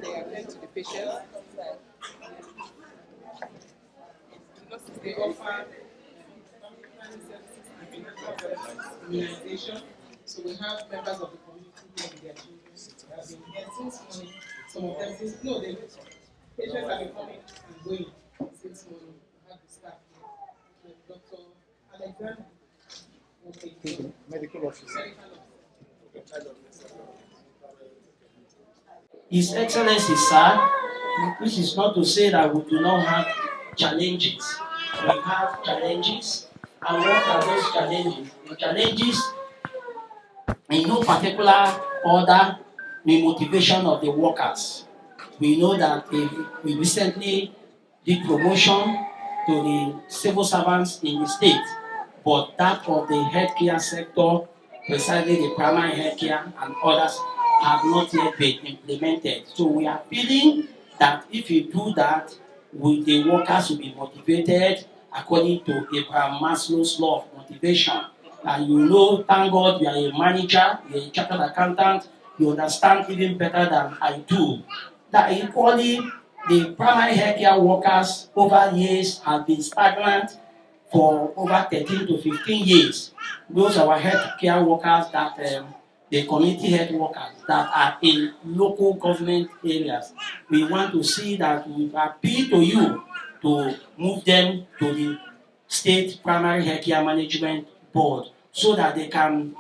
They attend to the patients. Nurses, they offer immunization. So we have members of the community who have their children have been here since morning. Some of them since the patients have been coming and going since morning. We have the staff here. Dr. Alexander, medical officer. His Excellency, sir, which is not to say that we do not have challenges. We have challenges, and what are those challenges? The challenges, in no particular order, the motivation of the workers. We know that we recently did promotion to the civil servants in the state, but that of the healthcare sector, precisely the primary healthcare and others, have not yet been implemented. So we are feeling that if you do that, the workers will be motivated according to Abraham Maslow's law of motivation. And you know, thank God, you are a manager, you are a chartered accountant, you understand even better than I do. That equally, the primary healthcare workers over years have been stagnant for over 13 to 15 years. Those are our healthcare workers that the community health workers that are in local government areas. We want to see that we appeal to you to move them to the state primary healthcare management board so that they can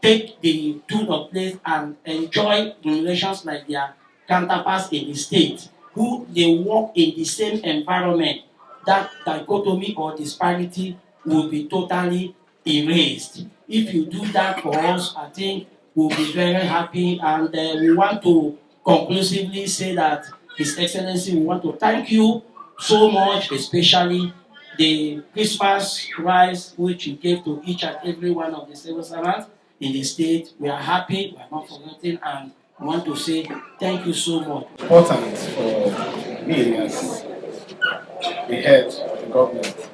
take the tune of place and enjoy relations like their counterparts in the state who they work in the same environment. That dichotomy or disparity will be totally erased. If you do that for us, I think we'll be very happy, and we want to conclusively say that His Excellency, we want to thank you so much, especially the Christmas rice which you gave to each and every one of the civil servants in the state. We are happy, we are not forgetting, and we want to say thank you so much. Important for me as the head of the government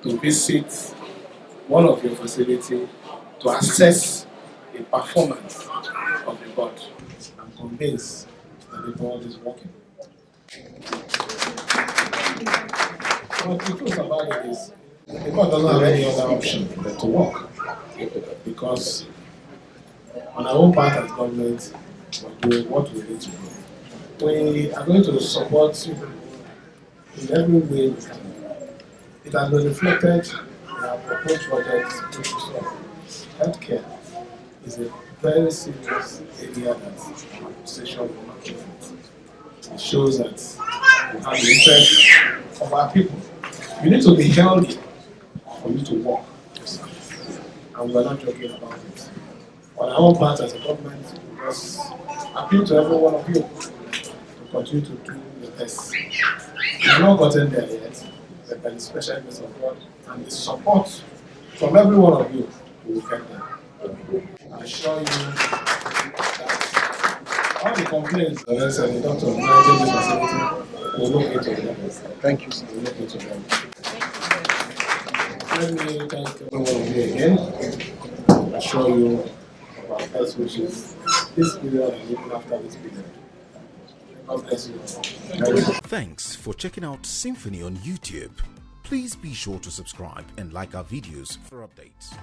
to visit one of your facilities to assess the performance of the board. I'm convinced that the board is working. But the truth about it is, the board doesn't have any other option than to work. Because on our own part as government, we're doing what we need to do. We are going to support you in every way we can. It has been reflected in our proposed budget, which is healthcare is a very serious area that administration will not do. It shows that we have the interest of our people. You need to be healthy for you to work. And we are not joking about it. On our own part as a government, we just appeal to every one of you to continue to do the best. We have not gotten there yet, but by the special grace of God and the support from every one of you, we will get there. I assure you that all the complaints the doctor managing this facility will look into them. Thank you, sir. We'll look into them. Let me thank every one of you again. I assure you of our best wishes this period and even after this period. God bless you. Thanks for checking out SYMFONI on YouTube. Please be sure to subscribe and like our videos for updates.